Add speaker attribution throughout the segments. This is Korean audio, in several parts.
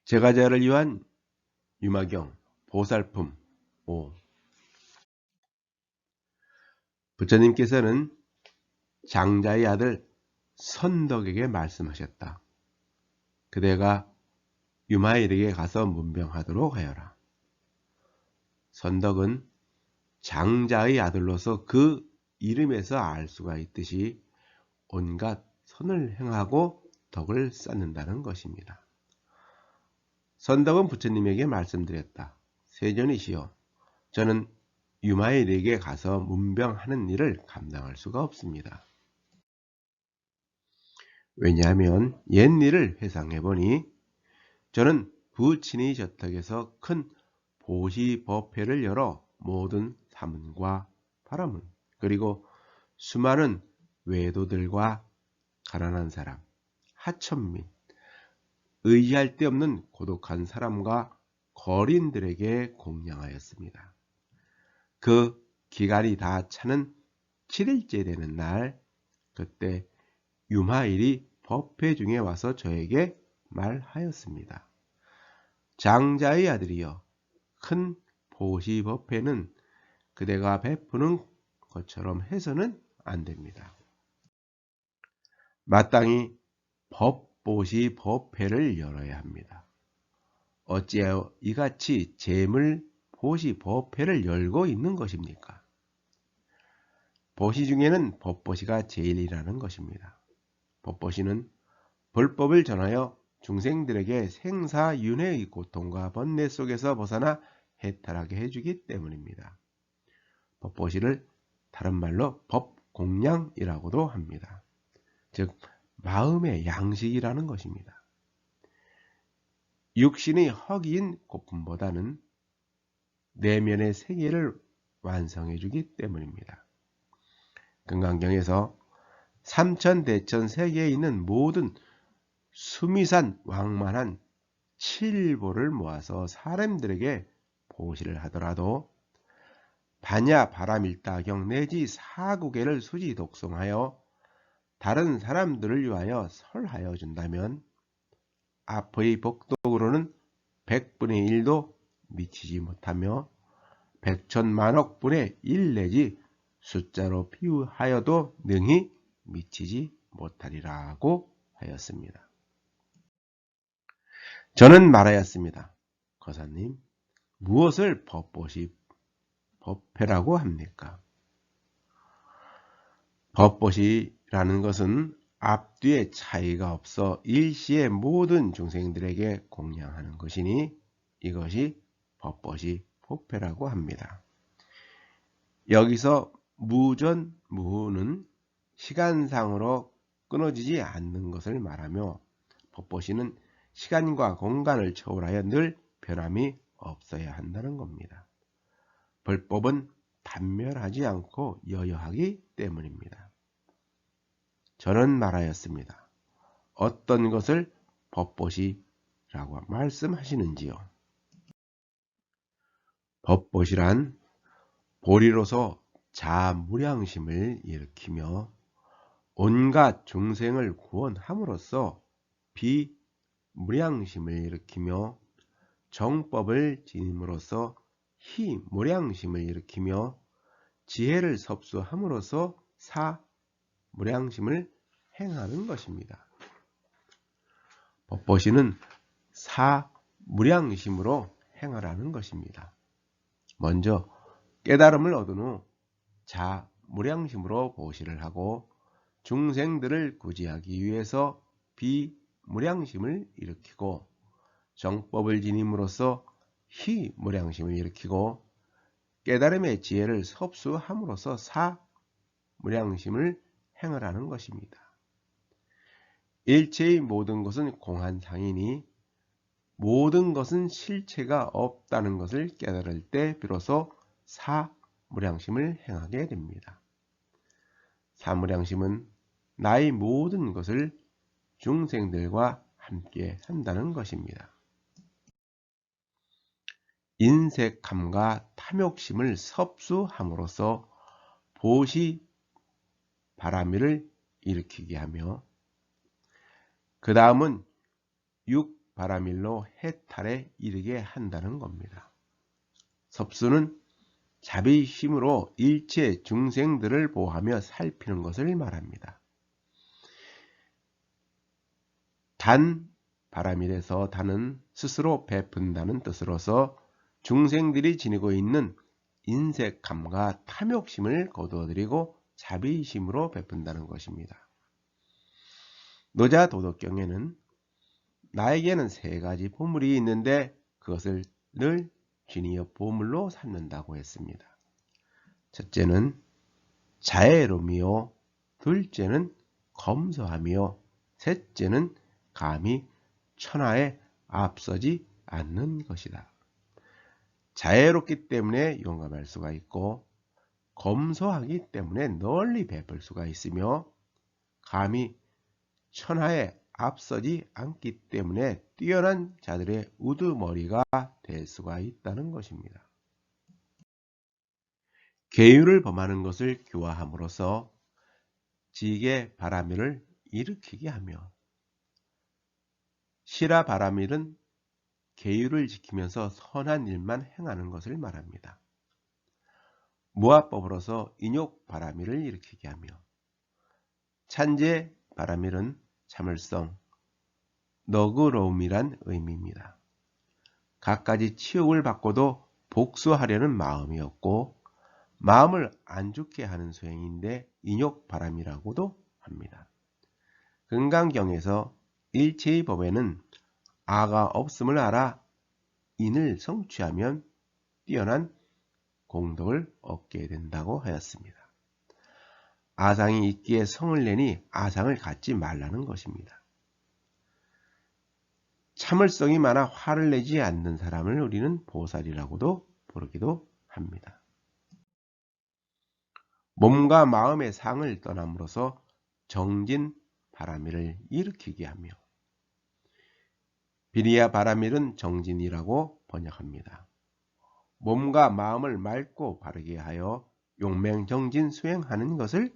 Speaker 1: 제가자를 위한 유마경 보살품 5. 부처님께서는 장자의 아들 선덕에게 말씀하셨다. 그대가 유마일에게 가서 문병하도록 하여라. 선덕은 장자의 아들로서 그 이름에서 알 수가 있듯이 온갖 선을 행하고 덕을 쌓는다는 것입니다. 선덕은 부처님에게 말씀드렸다. 세존이시여, 저는 유마일에게 가서 문병하는 일을 감당할 수가 없습니다. 왜냐하면 옛일을 회상해보니 저는 부친의 저택에서 큰 보시법회를 열어 모든 사문과 바라문, 그리고 수많은 외도들과 가난한 사람, 하천민, 의지할 데 없는 고독한 사람과 거린들에게 공양하였습니다. 그 기간이 다 차는 7일째 되는 날, 그때 유마일이 법회 중에 와서 저에게 말하였습니다. 장자의 아들이여, 큰 보시법회는 그대가 베푸는 것처럼 해서는 안 됩니다. 마땅히 법보시법회를 열어야 합니다. 어찌하여 이같이 재물보시법회를 열고 있는 것입니까? 보시 중에는 법보시가 제일이라는 것입니다. 법보시는 불법을 전하여 중생들에게 생사윤회의 고통과 번뇌 속에서 벗어나 해탈하게 해주기 때문입니다. 법보시를 다른 말로 법공양이라고도 합니다. 즉 마음의 양식이라는 것입니다. 육신의 허기인 고품보다는 내면의 세계를 완성해주기 때문입니다. 금강경에서 삼천대천 세계에 있는 모든 수미산 왕만한 7보를 모아서 사람들에게 보시를 하더라도 반야 바라밀다경 내지 사구계를 수지 독송하여 다른 사람들을 위하여 설하여 준다면 앞의 복덕으로는 100분의 1도 미치지 못하며 100천만억 분의 1 내지 숫자로 비유하여도 능히 미치지 못하리라고 하였습니다. 저는 말하였습니다. 거사님, 무엇을 법보시 법회라고 합니까? 법보시라는 것은 앞뒤에 차이가 없어 일시에 모든 중생들에게 공양하는 것이니 이것이 법보시 법회라고 합니다. 여기서 무전무후는 시간상으로 끊어지지 않는 것을 말하며 법보시는 시간과 공간을 초월하여 늘 변함이 없어야 한다는 겁니다. 불법은 단멸하지 않고 여여하기 때문입니다. 저는 말하였습니다. 어떤 것을 법보시라고 말씀하시는지요? 법보시란 보리로서 자무량심을 일으키며 온갖 중생을 구원함으로써 비무량심을 일으키며 정법을 지님으로써 희무량심을 일으키며 지혜를 섭수함으로써 사무량심을 행하는 것입니다. 법보시는 사무량심으로 행하라는 것입니다. 먼저 깨달음을 얻은 후 자무량심으로 보시를 하고 중생들을 구제하기 위해서 비무량심을 일으키고 정법을 지님으로써 희무량심을 일으키고 깨달음의 지혜를 섭수함으로써 사무량심을 행하라는 것입니다. 일체의 모든 것은 공한상이니 모든 것은 실체가 없다는 것을 깨달을 때 비로소 사무량심을 행하게 됩니다. 사무량심은 나의 모든 것을 중생들과 함께 한다는 것입니다. 인색함과 탐욕심을 섭수함으로써 보시 바라미를 일으키게 하며 그 다음은 바라밀로 해탈에 이르게 한다는 겁니다. 섭수는 자비심으로 일체 중생들을 보호하며 살피는 것을 말합니다. 단 바라밀에서 단은 스스로 베푼다는 뜻으로서 중생들이 지니고 있는 인색함과 탐욕심을 거두어들이고 자비심으로 베푼다는 것입니다. 노자 도덕경에는 나에게는 세 가지 보물이 있는데 그것을 늘 쥐니어 보물로 삼는다고 했습니다. 첫째는 자애로미요, 둘째는 검소함이요, 셋째는 감히 천하에 앞서지 않는 것이다. 자애롭기 때문에 용감할 수가 있고 검소하기 때문에 널리 베풀 수가 있으며 감히 천하에 앞서지 않기 때문에 뛰어난 자들의 우두머리가 될 수가 있다는 것입니다. 계율을 범하는 것을 교화함으로써 지게 바라밀을 일으키게 하며 시라 바라밀은 계율을 지키면서 선한 일만 행하는 것을 말합니다. 무화법으로서 인욕 바라밀을 일으키게 하며 찬제 바라밀은 참을성, 너그러움이란 의미입니다. 갖가지 치욕을 받고도 복수하려는 마음이었고 마음을 안 죽게 하는 소행인데 인욕 바람이라고도 합니다. 금강경에서 일체의 법에는 아가 없음을 알아 인을 성취하면 뛰어난 공덕을 얻게 된다고 하였습니다. 아상이 있기에 성을 내니 아상을 갖지 말라는 것입니다. 참을성이 많아 화를 내지 않는 사람을 우리는 보살이라고도 부르기도 합니다. 몸과 마음의 상을 떠남으로써 정진 바라밀을 일으키게 하며 비리야 바라밀은 정진이라고 번역합니다. 몸과 마음을 맑고 바르게 하여 용맹정진 수행하는 것을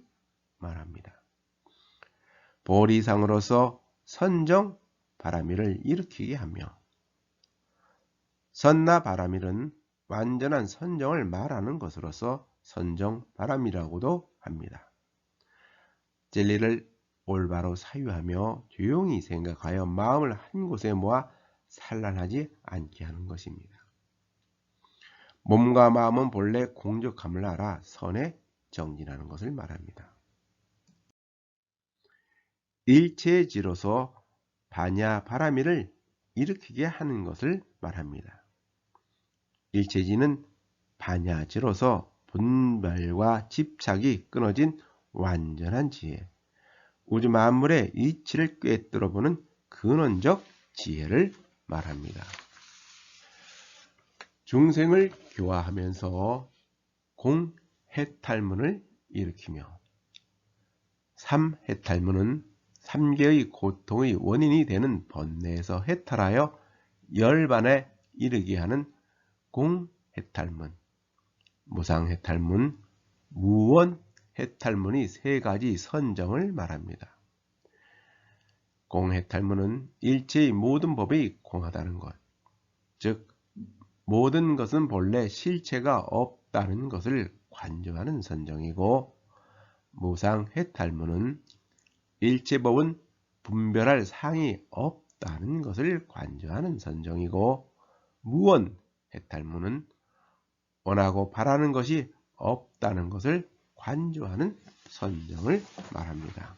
Speaker 1: 말합니다. 보리상으로서 선정 바라밀을 일으키게 하며 선나 바라밀은 완전한 선정을 말하는 것으로서 선정 바람이라고도 합니다. 진리를 올바로 사유하며 조용히 생각하여 마음을 한 곳에 모아 산란하지 않게 하는 것입니다. 몸과 마음은 본래 공적함을 알아 선에 정진하는 것을 말합니다. 일체지로서 반야 바라밀을 일으키게 하는 것을 말합니다. 일체지는 반야지로서 분별과 집착이 끊어진 완전한 지혜, 우주 만물의 이치를 꿰뚫어보는 근원적 지혜를 말합니다. 중생을 교화하면서 공해탈문을 일으키며 삼해탈문은 3개의 고통의 원인이 되는 번뇌에서 해탈하여 열반에 이르게 하는 공해탈문, 무상해탈문, 무원해탈문이 세 가지 선정을 말합니다. 공해탈문은 일체의 모든 법이 공하다는 것, 즉 모든 것은 본래 실체가 없다는 것을 관조하는 선정이고, 무상해탈문은 일체법은 분별할 상이 없다는 것을 관조하는 선정이고, 무원해탈문은 원하고 바라는 것이 없다는 것을 관조하는 선정을 말합니다.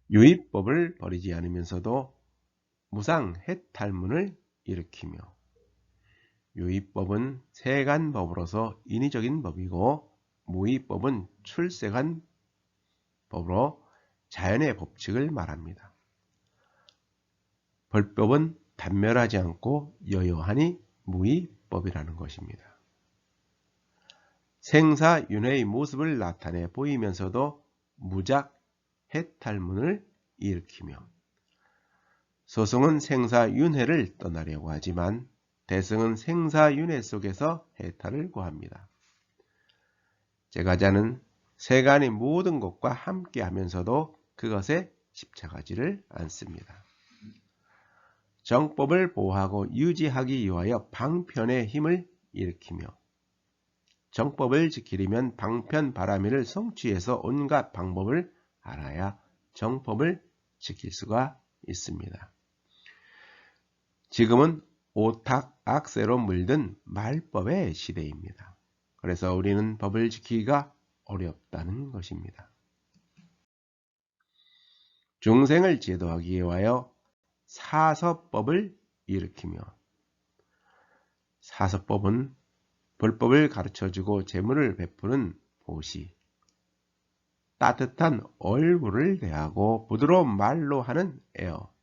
Speaker 1: 유의법을 버리지 않으면서도 무상해탈문을 일으키며, 유의법은 세간법으로서 인위적인 법이고 무의법은 출세간 법으로 자연의 법칙을 말합니다. 벌법은 단멸하지 않고 여여하니 무의법이라는 것입니다. 생사윤회의 모습을 나타내 보이면서도 무작해탈문을 일으키며, 소승은 생사윤회를 떠나려고 하지만 대승은 생사윤회 속에서 해탈을 구합니다. 제가자는 세간의 모든 것과 함께 하면서도 그것에 집착하지를 않습니다. 정법을 보호하고 유지하기 위하여 방편의 힘을 일으키며 정법을 지키려면 방편 바라미를 성취해서 온갖 방법을 알아야 정법을 지킬 수가 있습니다. 지금은 오탁, 악세로 물든 말법의 시대입니다. 그래서 우리는 법을 지키기가 어렵다는 것입니다. 중생을 제도하기 위하여 사서법을 일으키며 사서법은 불법을 가르쳐주고 재물을 베푸는 보시, 따뜻한 얼굴을 대하고 부드러운 말로 하는 에어,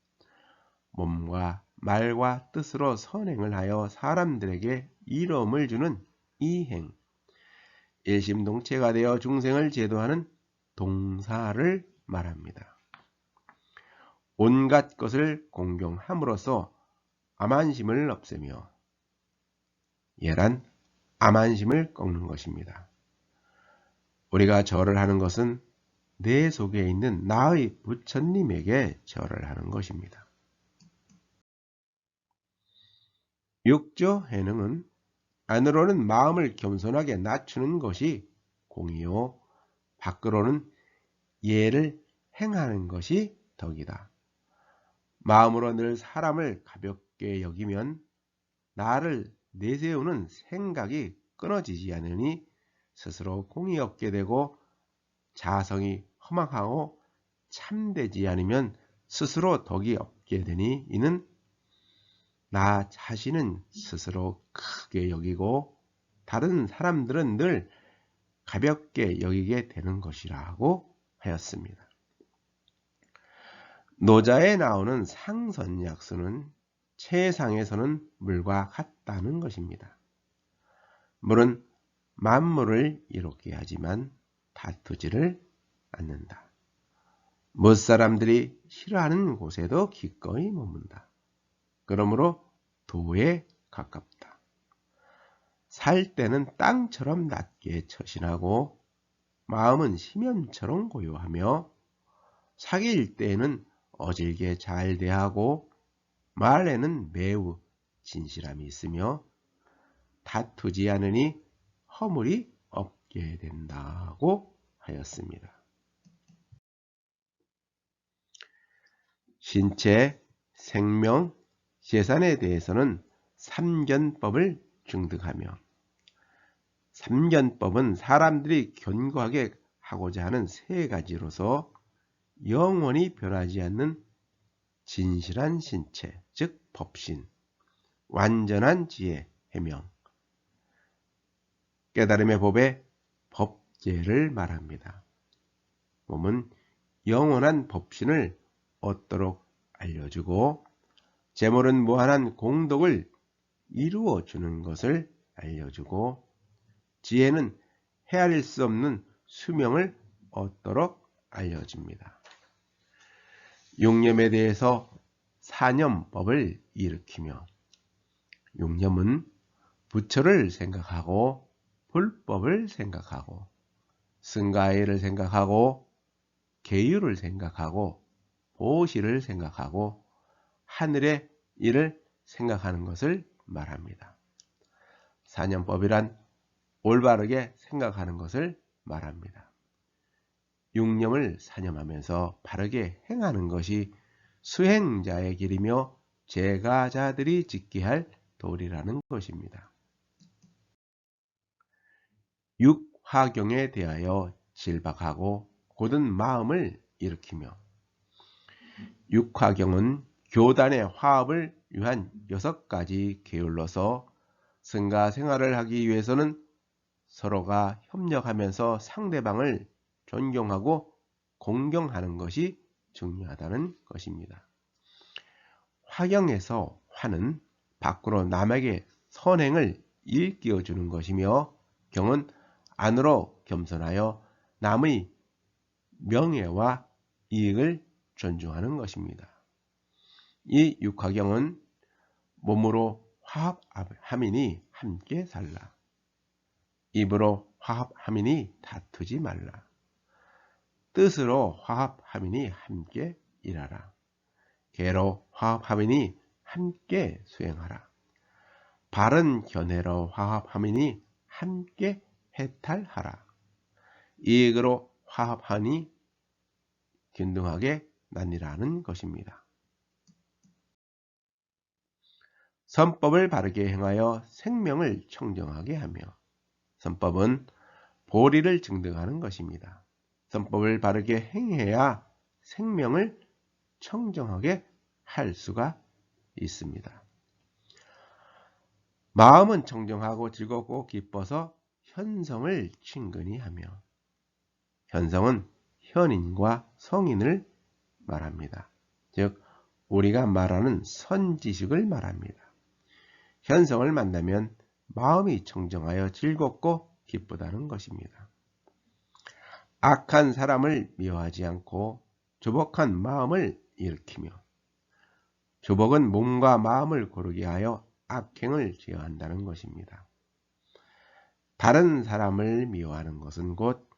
Speaker 1: 몸과 말과 뜻으로 선행을 하여 사람들에게 이로움을 주는 이행, 일심동체가 되어 중생을 제도하는 동사를 말합니다. 온갖 것을 공경함으로써 암한심을 없애며 예란 암한심을 꺾는 것입니다. 우리가 절을 하는 것은 내 속에 있는 나의 부처님에게 절을 하는 것입니다. 육조 해능은 안으로는 마음을 겸손하게 낮추는 것이 공이요 밖으로는 예를 행하는 것이 덕이다. 마음으로 늘 사람을 가볍게 여기면 나를 내세우는 생각이 끊어지지 않으니 스스로 공이 없게 되고 자성이 허망하고 참되지 않으면 스스로 덕이 없게 되니 이는 나 자신은 스스로 크게 여기고 다른 사람들은 늘 가볍게 여기게 되는 것이라고 하였습니다. 노자에 나오는 상선약수는 최상에서는 물과 같다는 것입니다. 물은 만물을 이롭게 하지만 다투지를 않는다. 못사람들이 싫어하는 곳에도 기꺼이 머문다. 그러므로 도에 가깝다. 살 때는 땅처럼 낮게 처신하고 마음은 심연처럼 고요하며 사귈 때에는 어질게 잘 대하고 말에는 매우 진실함이 있으며 다투지 않으니 허물이 없게 된다고 하였습니다. 신체, 생명, 재산에 대해서는 삼견법을 중득하며 삼견법은 사람들이 견고하게 하고자 하는 세 가지로서 영원히 변하지 않는 진실한 신체, 즉 법신, 완전한 지혜, 해명, 깨달음의 법에 법제를 말합니다. 몸은 영원한 법신을 얻도록 알려주고 재물은 무한한 공덕을 이루어 주는 것을 알려주고 지혜는 헤아릴 수 없는 수명을 얻도록 알려줍니다. 육념에 대해서 사념법을 일으키며 육념은 부처를 생각하고 불법을 생각하고 승가해를 생각하고 계율을 생각하고 보시를 생각하고 하늘의 일을 생각하는 것을 말합니다. 사념법이란 올바르게 생각하는 것을 말합니다. 육념을 사념하면서 바르게 행하는 것이 수행자의 길이며 제가자들이 짓게 할 도리라는 것입니다. 육화경에 대하여 질박하고 곧은 마음을 일으키며 육화경은 교단의 화합을 위한 6가지 계율로서 승가 생활을 하기 위해서는 서로가 협력하면서 상대방을 존경하고 공경하는 것이 중요하다는 것입니다. 화경에서 화는 밖으로 남에게 선행을 일깨워주는 것이며 경은 안으로 겸손하여 남의 명예와 이익을 존중하는 것입니다. 이 육화경은 몸으로 화합하미니 함께 살라. 입으로 화합하미니 다투지 말라. 뜻으로 화합하미니 함께 일하라. 개로 화합하미니 함께 수행하라. 바른 견해로 화합하미니 함께 해탈하라. 이익으로 화합하니 균등하게 나뉘라는 것입니다. 선법을 바르게 행하여 생명을 청정하게 하며, 선법은 보리를 증득하는 것입니다. 선법을 바르게 행해야 생명을 청정하게 할 수가 있습니다. 마음은 청정하고 즐겁고 기뻐서 현성을 친근히 하며, 현성은 현인과 성인을 말합니다. 즉 우리가 말하는 선지식을 말합니다. 현성을 만나면 마음이 청정하여 즐겁고 기쁘다는 것입니다. 악한 사람을 미워하지 않고 조복한 마음을 일으키며, 조복은 몸과 마음을 고르게 하여 악행을 제어한다는 것입니다. 다른 사람을 미워하는 것은 곧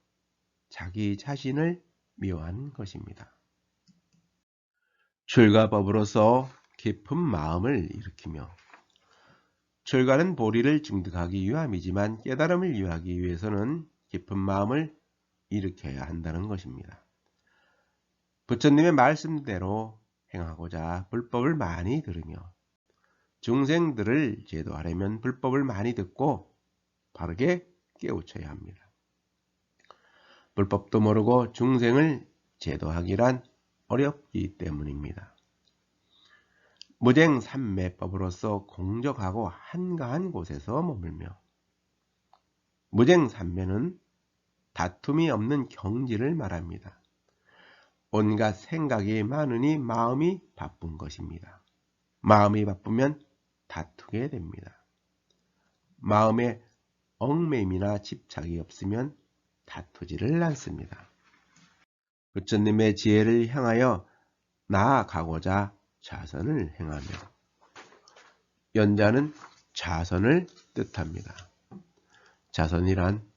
Speaker 1: 자기 자신을 미워하는 것입니다. 출가법으로서 깊은 마음을 일으키며, 출가는 보리를 증득하기 위함이지만 깨달음을 이루기 위해서는 깊은 마음을 일으켜야 한다는 것입니다. 부처님의 말씀대로 행하고자 불법을 많이 들으며, 중생들을 제도하려면 불법을 많이 듣고 바르게 깨우쳐야 합니다. 불법도 모르고 중생을 제도하기란 어렵기 때문입니다. 무쟁삼매법으로서 공적하고 한가한 곳에서 머물며, 무쟁삼매는 다툼이 없는 경지를 말합니다. 온갖 생각이 많으니 마음이 바쁜 것입니다. 마음이 바쁘면 다투게 됩니다. 마음에 얽매임이나 집착이 없으면 다투지를 않습니다. 부처님의 지혜를 향하여 나아가고자 자선을 행하며, 연자는 자선을 뜻합니다. 자선이란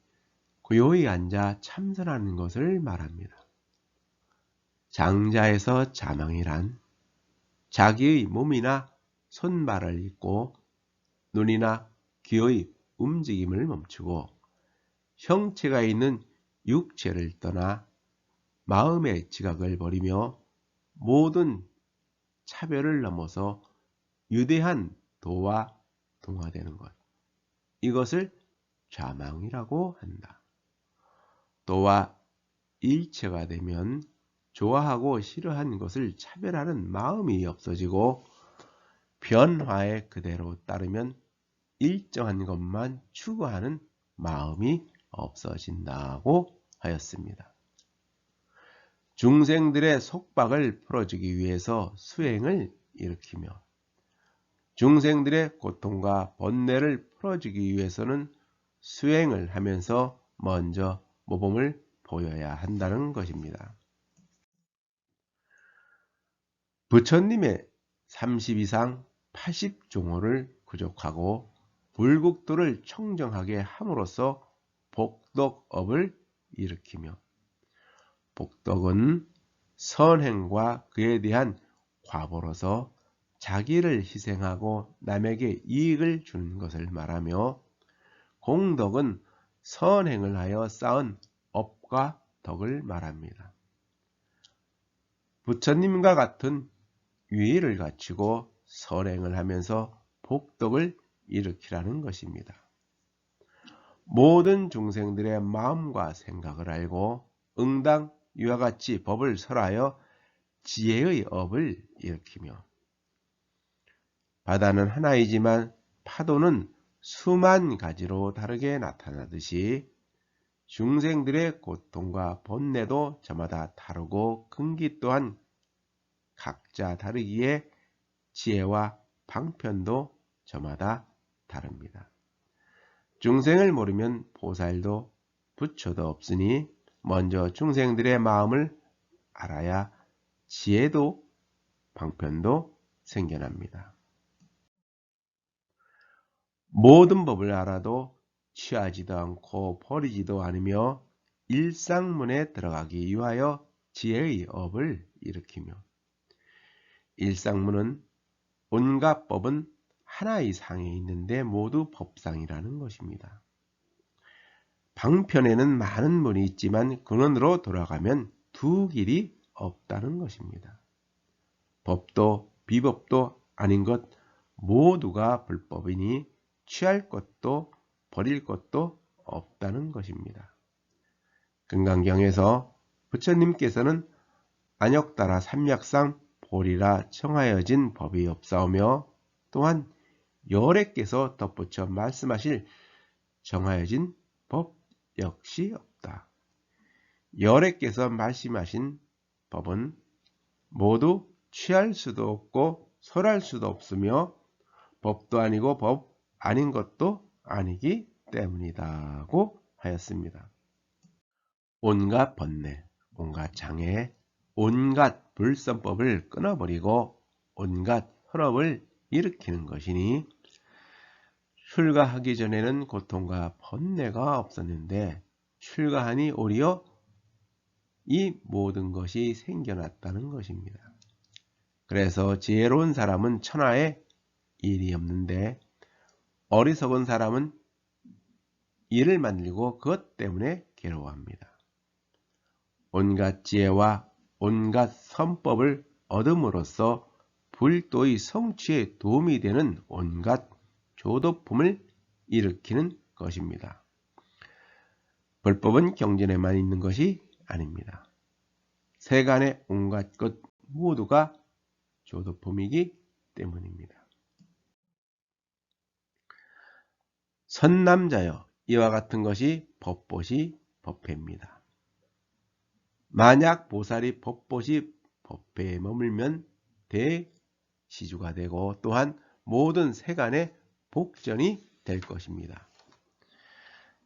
Speaker 1: 고요히 앉아 참선하는 것을 말합니다. 장자에서 자망이란 자기의 몸이나 손발을 잇고 눈이나 귀의 움직임을 멈추고 형체가 있는 육체를 떠나 마음의 지각을 버리며 모든 차별을 넘어서 유대한 도와 동화되는 것, 이것을 좌망이라고 한다. 도와 일체가 되면 좋아하고 싫어하는 것을 차별하는 마음이 없어지고, 변화에 그대로 따르면 일정한 것만 추구하는 마음이 없어진다고 하였습니다. 중생들의 속박을 풀어주기 위해서 수행을 일으키며, 중생들의 고통과 번뇌를 풀어주기 위해서는 수행을 하면서 먼저 모범을 보여야 한다는 것입니다. 부처님의 30이상 80종호를 구족하고 불국토를 청정하게 함으로써 복덕업을 일으키며, 복덕은 선행과 그에 대한 과보로서 자기를 희생하고 남에게 이익을 주는 것을 말하며, 공덕은 선행을 하여 쌓은 업과 덕을 말합니다. 부처님과 같은 위의를 갖추고 선행을 하면서 복덕을 일으키라는 것입니다. 모든 중생들의 마음과 생각을 알고 응당 이와 같이 법을 설하여 지혜의 업을 일으키며, 바다는 하나이지만 파도는 수만 가지로 다르게 나타나듯이 중생들의 고통과 번뇌도 저마다 다르고 근기 또한 각자 다르기에 지혜와 방편도 저마다 다릅니다. 중생을 모르면 보살도 부처도 없으니 먼저 중생들의 마음을 알아야 지혜도 방편도 생겨납니다. 모든 법을 알아도 취하지도 않고 버리지도 않으며 일상문에 들어가기 위하여 지혜의 업을 일으키며, 일상문은 온갖 법은 하나의 상에 있는데 모두 법상이라는 것입니다. 방편에는 많은 문이 있지만 근원으로 돌아가면 두 길이 없다는 것입니다. 법도 비법도 아닌 것 모두가 불법이니 취할 것도 버릴 것도 없다는 것입니다. 금강경에서 부처님께서는 안욕따라 삼약상 보리라 청하여진 법이 없사오며 또한 열애께서 덧붙여 말씀하실 정하여진 법 역시 없다. 열애께서 말씀하신 법은 모두 취할 수도 없고 설할 수도 없으며 법도 아니고 법 아닌 것도 아니기 때문이다고 하였습니다. 온갖 번뇌, 온갖 장애, 온갖 불선법을 끊어버리고 온갖 혈업을 일으키는 것이니 출가하기 전에는 고통과 번뇌가 없었는데 출가하니 오히려 이 모든 것이 생겨났다는 것입니다. 그래서 지혜로운 사람은 천하에 일이 없는데 어리석은 사람은 일을 만들고 그것 때문에 괴로워합니다. 온갖 지혜와 온갖 선법을 얻음으로써 불도의 성취에 도움이 되는 온갖 조도품을 일으키는 것입니다. 불법은 경전에만 있는 것이 아닙니다. 세간의 온갖 것 모두가 조도품이기 때문입니다. 선남자여, 이와 같은 것이 법봇이 법회입니다. 만약 보살이 법봇이 법회에 머물면 대시주가 되고 또한 모든 세간의 복전이 될 것입니다.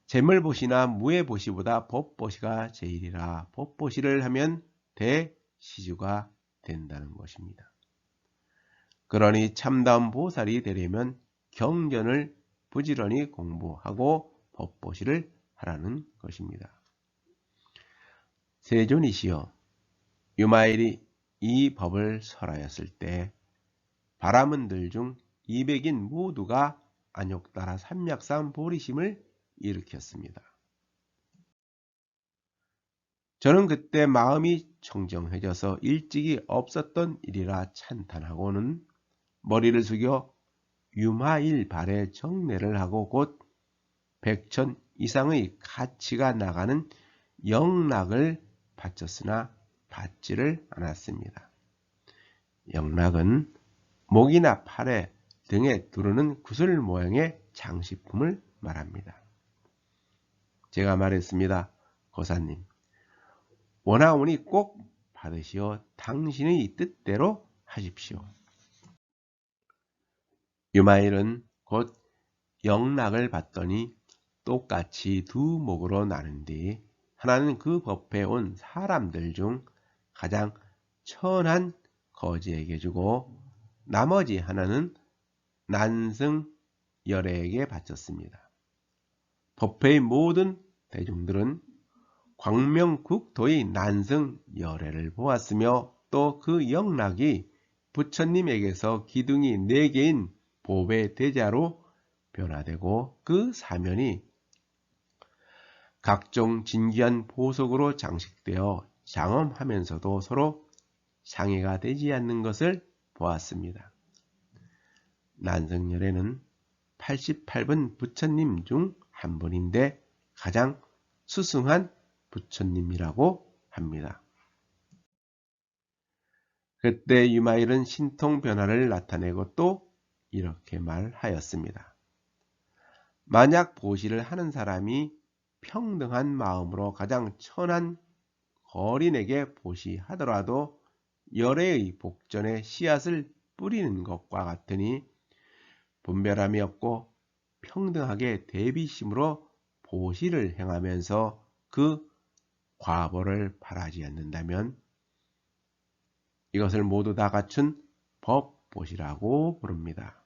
Speaker 1: 재물보시나 무예보시보다 법보시가 제일이라 법보시를 하면 대시주가 된다는 것입니다. 그러니 참다운 보살이 되려면 경전을 부지런히 공부하고 법보시를 하라는 것입니다. 세존이시여, 유마일이 이 법을 설하였을 때 바라문들 중 200인 모두가 안욕따라 삼약상 보리심을 일으켰습니다. 저는 그때 마음이 청정해져서 일찍이 없었던 일이라 찬탄하고는 머리를 숙여 유마일 발에 정례를 하고 곧 100천 이상의 가치가 나가는 영락을 바쳤으나 받지를 않았습니다. 영락은 목이나 팔에 등에 두르는 구슬 모양의 장식품을 말합니다. 제가 말했습니다. 고사님, 원하오니 꼭 받으시어 당신의 뜻대로 하십시오. 유마일은 곧 영락을 받더니 똑같이 두 목으로 나눈 뒤 하나는 그 법회에 온 사람들 중 가장 천한 거지에게 주고 나머지 하나는 난승 열애에게 바쳤습니다. 법회의 모든 대중들은 광명국토의 난승 열애를 보았으며 또 그 영락이 부처님에게서 기둥이 4개인 보배 대자로 변화되고 그 사면이 각종 진귀한 보석으로 장식되어 장엄하면서도 서로 상해가 되지 않는 것을 보았습니다. 난승열애는 88분 부처님 중 한 분인데 가장 수승한 부처님이라고 합니다. 그때 유마일은 신통 변화를 나타내고 또 이렇게 말하였습니다. 만약 보시를 하는 사람이 평등한 마음으로 가장 천한 거린에게 보시하더라도 열애의 복전에 씨앗을 뿌리는 것과 같으니 분별함이 없고 평등하게 대비심으로 보시를 행하면서 그 과보를 바라지 않는다면 이것을 모두 다 갖춘 법보시라고 부릅니다.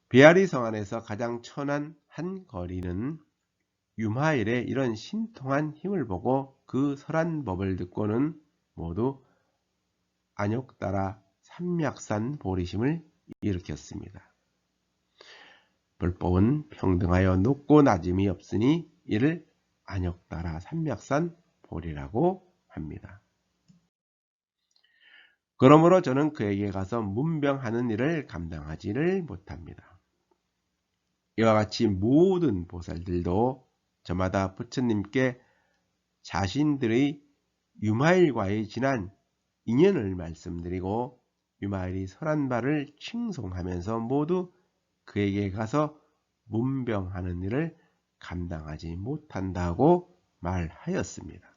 Speaker 1: 비아리성 안에서 가장 천한 한 거리는 유마일의 이런 신통한 힘을 보고 그 설한 법을 듣고는 모두 안욕따라 삼약산 보리심을 일으켰습니다. 불법은 평등하여 높고 낮음이 없으니 이를 안욕따라 삼약산 보리라고 합니다. 그러므로 저는 그에게 가서 문병하는 일을 감당하지를 못합니다. 이와 같이 모든 보살들도 저마다 부처님께 자신들의 유마일과의 지난 인연을 말씀드리고 유마일이 설한 바를 칭송하면서 모두 그에게 가서 문병하는 일을 감당하지 못한다고 말하였습니다.